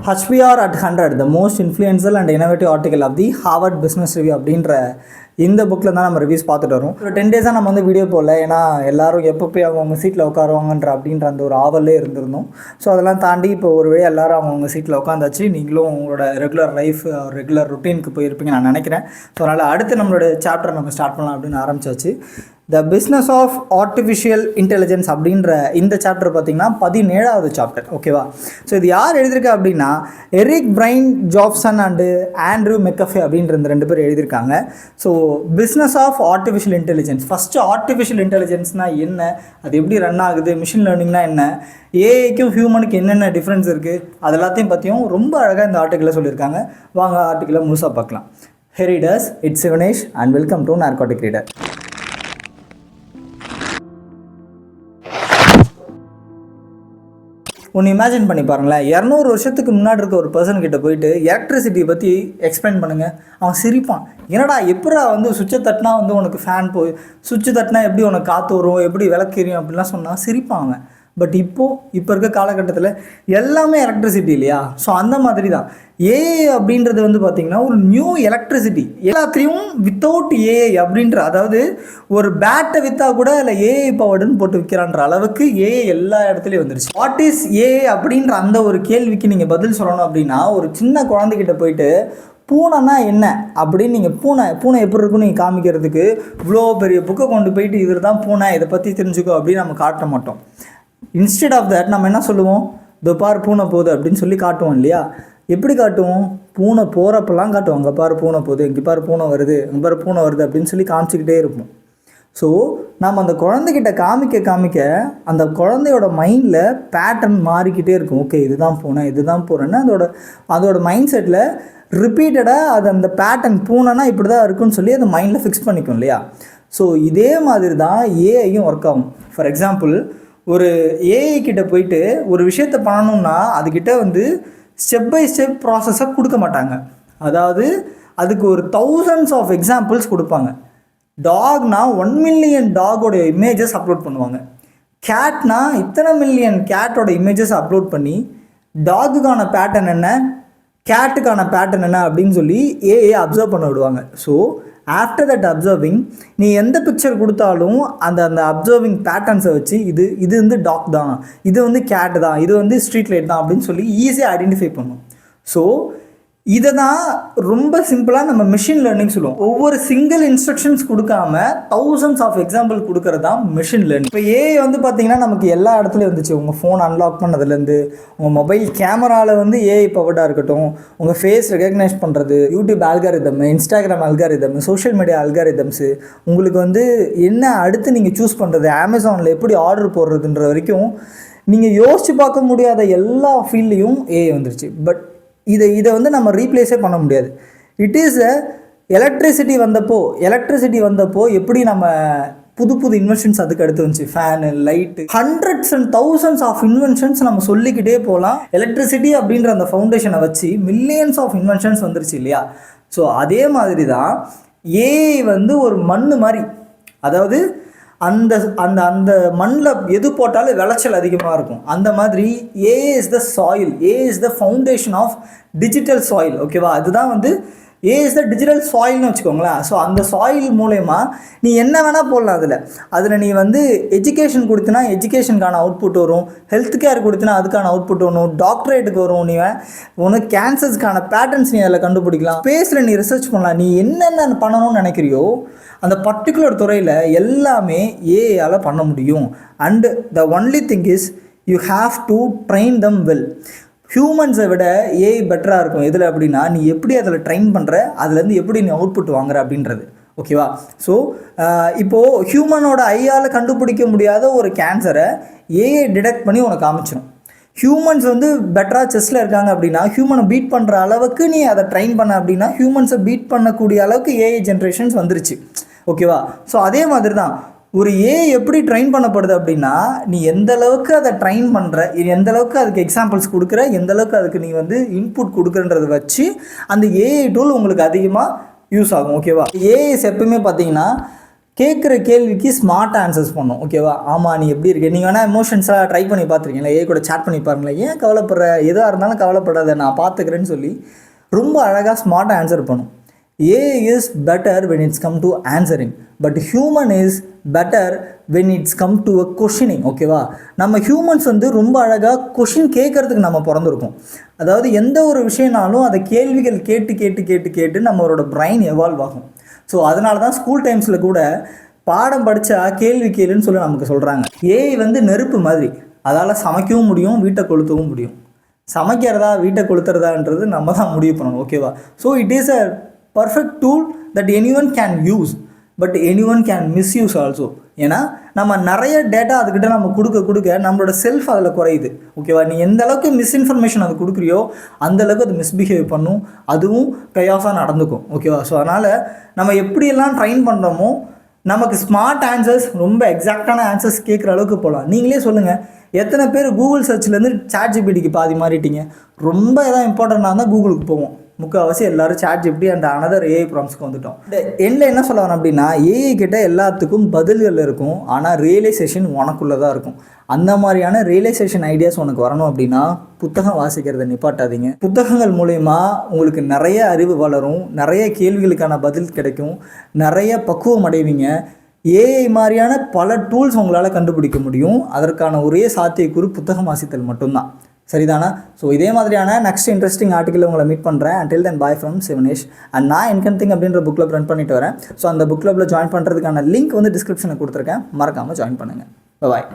HBR at 100 the most influential and innovative article of the Harvard Business Review அப்படின்ற இந்த புக்கில் தான் நம்ம ரிவ்யூஸ் பார்த்துட்டு வரோம். ஒரு 10 டேஸாக நம்ம வந்து வீடியோ போடல, ஏன்னா எல்லாரும் எப்போ போய் அவங்கவுங்க சீட்டில் உட்காருவாங்கன்ற அப்படின்ற அந்த ஒரு ஆவலே இருந்திருந்தோம். ஸோ அதெல்லாம் தாண்டி இப்போ ஒரு வழி எல்லோரும் அவங்கவுங்க சீட்டில் உட்காந்தாச்சு. நீங்களும் உங்களோட ரெகுலர் லைஃப் ரெகுலர் ருட்டீனுக்கு போயிருப்பீங்க நான் நினைக்கிறேன். ஸோ அதனால் அடுத்து நம்மளோட சாப்டர் நம்ம ஸ்டார்ட் பண்ணலாம் அப்படின்னு ஆரம்பிச்சாச்சு. The business of artificial intelligence அப்படின்ற இந்த சாப்டர் பார்த்திங்கன்னா 17வது சாப்டர். ஓகேவா? ஸோ இது யார் எழுதியிருக்கா அப்படின்னா Erik Brynjolfsson and Andrew McAfee அப்படின்ற இந்த 2 பேர் எழுதியிருக்காங்க. So business of artificial intelligence, first artificial இன்டெலிஜென்ஸ்னால் என்ன, அது எப்படி ரன் ஆகுது, மிஷின் லேர்னிங்னா என்ன, ஏஐக்கும் ஹியூமனுக்கு என்னென்ன டிஃப்ரென்ஸ் இருக்குது, அது எல்லாத்தையும் பற்றியும் ரொம்ப அழகாக இந்த ஆர்டிக்கிளில் சொல்லியிருக்காங்க. வாங்க ஆர்டிக்கிளை முழுசாக பார்க்கலாம். Hey readers, it's Shivanesh and welcome to Narcotic Reader. ஒன்று இமேஜின் பண்ணி பாருங்களேன், 200 வருஷத்துக்கு முன்னாடி இருக்க ஒரு பர்சன் கிட்ட போயிட்டு எலக்ட்ரிசிட்டியை பற்றி எக்ஸ்பிளைன் பண்ணுங்கள், அவன் சிரிப்பான். என்னடா எப்படா வந்து சுவிட்சை தட்டினா வந்து உனக்கு ஃபேன் போய், சுவிட்சு தட்டினா எப்படி உனக்கு காற்று வரும், எப்படி விளக்கெரியும் அப்படிலாம் சொன்னால் சிரிப்பான் அவன். பட் இப்போ இருக்க காலகட்டத்தில் எல்லாமே எலக்ட்ரிசிட்டி இல்லையா? ஸோ அந்த மாதிரி தான் ஏஐ அப்படின்றது வந்து பார்த்திங்கன்னா ஒரு நியூ எலக்ட்ரிசிட்டி. எல்லாத்தையும் வித்தவுட் ஏஐ அப்படின்ற, அதாவது ஒரு பேட்டை விற்றா கூட இல்லை ஏஐ பவர்டுன்னு போட்டு விற்கிறான்ற அளவுக்கு ஏஐ எல்லா இடத்துலையும் வந்துருச்சு. வாட் இஸ் ஏஐ அப்படின்ற அந்த ஒரு கேள்விக்கு நீங்கள் பதில் சொல்லணும் அப்படின்னா, ஒரு சின்ன குழந்தைகிட்ட போயிட்டு பூனைனா என்ன அப்படின்னு நீங்கள் பூனை எப்படி இருக்குன்னு நீங்கள் காமிக்கிறதுக்கு இவ்வளோ பெரிய புக்கை கொண்டு போயிட்டு இதில் தான் பூனை, இதை பற்றி தெரிஞ்சுக்கோ அப்படின்னு நம்ம காட்ட மாட்டோம். இன்ஸ்டெட் ஆஃப் தட் நம்ம என்ன சொல்லுவோம், இதோ பார் பூனை போகுது அப்படின்னு சொல்லி காட்டுவோம் இல்லையா? எப்படி காட்டுவோம்? பூனை போகிறப்பெல்லாம் காட்டுவோம், அங்கே பாரு பூனை போகுது, இங்கே பாரு பூனை வருது, அங்கே பாரு பூனை வருது அப்படின்னு சொல்லி காமிச்சிக்கிட்டே இருப்போம். ஸோ நம்ம அந்த குழந்தைகிட்ட காமிக்க அந்த குழந்தையோட மைண்டில் பேட்டர்ன் மாறிக்கிட்டே இருக்கும். ஓகே, இதுதான் பூனை, இதுதான் பூனைன்னு அதோட மைண்ட் செட்டில் ரிப்பீட்டடாக அது அந்த பேட்டர்ன் பூனைனா இப்படி தான் இருக்குன்னு சொல்லி அதை மைண்டில் ஃபிக்ஸ் பண்ணிக்கும் இல்லையா? ஸோ இதே மாதிரி தான் ஏஐயும் ஒர்க் ஆகும். ஃபார் எக்ஸாம்பிள், ஒரு ஏஐ கிட்ட போயிட்டு ஒரு விஷயத்தை பண்ணணும்னா அதுக்கிட்ட வந்து ஸ்டெப் பை ஸ்டெப் ப்ராசஸை கொடுக்க மாட்டாங்க. அதாவது அதுக்கு ஒரு thousands ஆஃப் எக்ஸாம்பிள்ஸ் கொடுப்பாங்க. டாக்னா 1 மில்லியன் டாகோட இமேஜஸ் அப்லோட் பண்ணுவாங்க. கேட்னா இத்தனை மில்லியன் கேட்டோட இமேஜஸ் அப்லோட் பண்ணி டாகுக்கான பேட்டர்ன் என்ன, கேட்டுக்கான பேட்டர்ன் என்ன அப்படின்னு சொல்லி ஏஐ அப்சர்வ் பண்ண விடுவாங்க. ஸோ ஆஃப்டர் தட் அப்சர்விங் நீ எந்த பிக்சர் கொடுத்தாலும் அந்த அப்சர்விங் பேட்டர்ன்ஸை வச்சு இது வந்து டாக் தான், இது வந்து கேட் தான், இது வந்து ஸ்ட்ரீட் லைட் தான் அப்படின்னு சொல்லி ஈஸியாக ஐடென்டிஃபை பண்ணும். ஸோ இதை தான் ரொம்ப சிம்பிளாக நம்ம மிஷின் லேர்னிங் சொல்லுவோம். ஒவ்வொரு சிங்கிள் இன்ஸ்ட்ரக்ஷன்ஸ் கொடுக்காம thousands ஆஃப் எக்ஸாம்பிள் கொடுக்கறது தான் மிஷின் லேர்னிங். இப்போ ஏஐ வந்து பார்த்திங்கன்னா நமக்கு எல்லா இடத்துலையும் வந்துச்சு. உங்கள் ஃபோன் அன்லாக் பண்ணதுலேருந்து, உங்கள் மொபைல் கேமராவில் வந்து ஏஐ பவர்டாக இருக்கட்டும், உங்கள் ஃபேஸ் ரெகக்னைஸ் பண்ணுறது, YouTube algorithm, Instagram algorithm, social media algorithms, உங்களுக்கு வந்து என்ன அடுத்து நீங்கள் சூஸ் பண்ணுறது, அமேசானில் எப்படி ஆர்டர் போடுறதுன்ற வரைக்கும் நீங்கள் யோசித்து பார்க்க முடியாத எல்லா ஃபீல்ட்லேயும் ஏஐ வந்துருச்சு. பட் இதை வந்து நம்ம ரீப்ளேஸே பண்ண முடியாது. இட் இஸ் எலக்ட்ரிசிட்டி வந்தப்போ எப்படி நம்ம புது இன்வென்ஷன்ஸ் அதுக்கு அடுத்து வந்துச்சு, fan, light, hundreds and thousands of inventions நம்ம சொல்லிக்கிட்டே போகலாம். எலக்ட்ரிசிட்டி அப்படின்ற அந்த ஃபவுண்டேஷனை வச்சு மில்லியன்ஸ் ஆஃப் இன்வென்ஷன்ஸ் வந்துருச்சு இல்லையா? ஸோ அதே மாதிரி தான் ஏஐ வந்து ஒரு மண் மாதிரி. அதாவது அந்த அந்த அந்த மண்ணில் எது போட்டாலும் விளைச்சல் அதிகமாக இருக்கும். அந்த மாதிரி AI is the soil, AI is the foundation of digital soil. ஓகேவா? அதுதான் வந்து ஏஐ இஸ் த டிஜிட்டல் சாயில்னு வச்சுக்கோங்களேன். ஸோ அந்த சாயில் மூலயமா நீ என்ன வேணால் போடலாம். அதில் நீ வந்து எஜுகேஷன் கொடுத்தினா எஜுகேஷனுக்கான அவுட்புட் வரும், ஹெல்த் கேர் கொடுத்தினா அதுக்கான அவுட்புட் வரும், டாக்டரேட்டுக்கு வரும், நீ உனக்கு கேன்சர்ஸ்க்கான பேட்டர்ன்ஸ் நீ அதில் கண்டுபிடிக்கலாம், ஸ்பேஸில் நீ ரிசர்ச் பண்ணலாம். நீ என்னென்ன பண்ணணும்னு நினைக்கிறியோ அந்த பர்டிகுலர் துறையில் எல்லாமே ஏஐயால் பண்ண முடியும். And the only thing is you have to train them well. ஹியூமன்ஸை விட ஏஐ பெட்டராக இருக்கும் எதில் அப்படின்னா, நீ எப்படி அதில் ட்ரெயின் பண்ணுற, அதுலேருந்து எப்படி நீ அவுட்புட் வாங்குற அப்படின்றது. ஓகேவா? ஸோ இப்போது ஹியூமனோட ஐயால் கண்டுபிடிக்க முடியாத ஒரு கேன்சரை ஏஐ டிடெக்ட் பண்ணி உனக்கு காமிச்சிடும். ஹியூமன்ஸ் வந்து பெட்டராக செஸ்ஸில் இருக்காங்க அப்படின்னா ஹியூமனை பீட் பண்ணுற அளவுக்கு நீ அதை ட்ரெயின் பண்ண அப்படின்னா ஹியூமன்ஸை பீட் பண்ணக்கூடிய அளவுக்கு ஏஐ ஜென்ரேஷன்ஸ் வந்துருச்சு. ஓகேவா? ஸோ அதே மாதிரி தான் ஒரு ஏஐ எப்படி ட்ரெயின் பண்ணப்படுது அப்படின்னா, நீ எந்த அளவுக்கு அதை ட்ரெயின் பண்ணுற, எந்த அளவுக்கு அதுக்கு எக்ஸாம்பிள்ஸ் கொடுக்குற, எந்த அளவுக்கு அதுக்கு நீ வந்து இன்புட் கொடுக்குறன்றதை வச்சு அந்த ஏஐ டூல் உங்களுக்கு அதிகமாக யூஸ் ஆகும். ஓகேவா? ஏஐஸ் எப்பவுமே பார்த்தீங்கன்னா கேட்குற கேள்விக்கு ஸ்மார்ட் ஆன்சர்ஸ் பண்ணும். ஓகேவா? ஆமாம், நீ எப்படி இருக்க, நீங்கள் வேணால் எமோஷன்ஸாக ட்ரை பண்ணி பார்த்துருக்கீங்களா, கூட சேட் பண்ணி பாருங்களேன், ஏன் கவலைப்படுற, எதாக இருந்தாலும் கவலைப்படாத, நான் பார்த்துக்கிறேன்னு சொல்லி ரொம்ப அழகாக ஸ்மார்ட்டாக ஆன்சர் பண்ணும். AI is better when it's come to answering, but human is better when it's come to a questioning. ஓகேவா? நம்ம ஹியூமன்ஸ் வந்து ரொம்ப அழகாக கொஷின் கேட்கறதுக்கு நம்ம பிறந்திருக்கோம். அதாவது எந்த ஒரு விஷயம்னாலும் அதை கேள்விகள் கேட்டு கேட்டு கேட்டு கேட்டு நம்மளோட பிரைன் எவால்வ் ஆகும். ஸோ அதனால தான் ஸ்கூல் டைம்ஸில் கூட பாடம் படித்தா கேள்வி கேளுன்னு சொல்லி நமக்கு சொல்கிறாங்க. AI வந்து நெருப்பு மாதிரி, அதால் சமைக்கவும் முடியும், வீட்டை கொளுத்தவும் முடியும். சமைக்கிறதா வீட்டை கொளுத்துறதான்றது நம்ம தான் முடிவு பண்ணணும். ஓகேவா? So it is a perfect tool that anyone can use, but anyone can misuse also. ஏன்னா நம்ம நிறைய டேட்டா அதுக்கிட்ட நம்ம கொடுக்க நம்மளோட செல்ஃப் அதில் குறையுது. ஓகேவா? நீ எந்த அளவுக்கு மிஸ்இன்ஃபர்மேஷன் அது கொடுக்குறியோ அந்தளவுக்கு அது மிஸ்பிஹேவ் பண்ணும், அதுவும் கையாஸாக நடந்துக்கும். ஓகேவா? ஸோ அதனால் நம்ம எப்படியெல்லாம் ட்ரைன் பண்ணுறோமோ நமக்கு ஸ்மார்ட் ஆன்சர்ஸ், ரொம்ப எக்ஸாக்டான ஆன்சர்ஸ் கேட்குற அளவுக்கு போகலாம். நீங்களே சொல்லுங்கள், எத்தனை பேர் கூகுள் சர்ச்லேருந்து ChatGPTக்கு பாதி மாறிட்டீங்க? ரொம்ப எதாவது இம்பார்ட்டண்ட்டாக இருந்தால் கூகுளுக்கு போவோம். முக்கால்வாசி எல்லோரும் ChatGPT அண்ட் அனதர் AI ப்ராம்ஸ்க்கு வந்துட்டோம். எண்டில் என்ன சொல்ல வரேன் அப்படின்னா, AI கிட்ட எல்லாத்துக்கும் பதில்கள் இருக்கும், ஆனால் ரியலைசேஷன் உனக்குள்ளே தான் இருக்கும். அந்த மாதிரியான ரியலைசேஷன் ஐடியாஸ் உனக்கு வரணும் அப்படின்னா புத்தகம் வாசிக்கிறத நிப்பாட்டாதீங்க. புத்தகங்கள் மூலயமா உங்களுக்கு நிறைய அறிவு வளரும், நிறைய கேள்விகளுக்கான பதில் கிடைக்கும், நிறைய பக்குவம் அடைவீங்க. AI மாதிரியான பல டூல்ஸ் உங்களால் கண்டுபிடிக்க முடியும். அதற்கான ஒரே சாத்தியக்கூறு புத்தகம் வாசித்தல் மட்டும்தான். சரிதானா? ஸோ இதே மாதிரியான நெக்ஸ்ட் இன்ட்ரெஸ்டிங் ஆர்டிக்கல் உங்களை மீட் பண்ணுறேன். until then bye from Shivanesh. And நான் இன்கன்திங் அப்படின்ற புக் கிளப் ரன் பண்ணிட்டு வரேன். ஸோ அந்த புக் கிளப்பில் ஜாயின் பண்ணுறதுக்கான லிங்க் வந்து டிஸ்கிரிப்ஷனில் கொடுத்துருக்கேன், மறக்காமல் ஜாயின் பண்ணுங்கள். பாய்.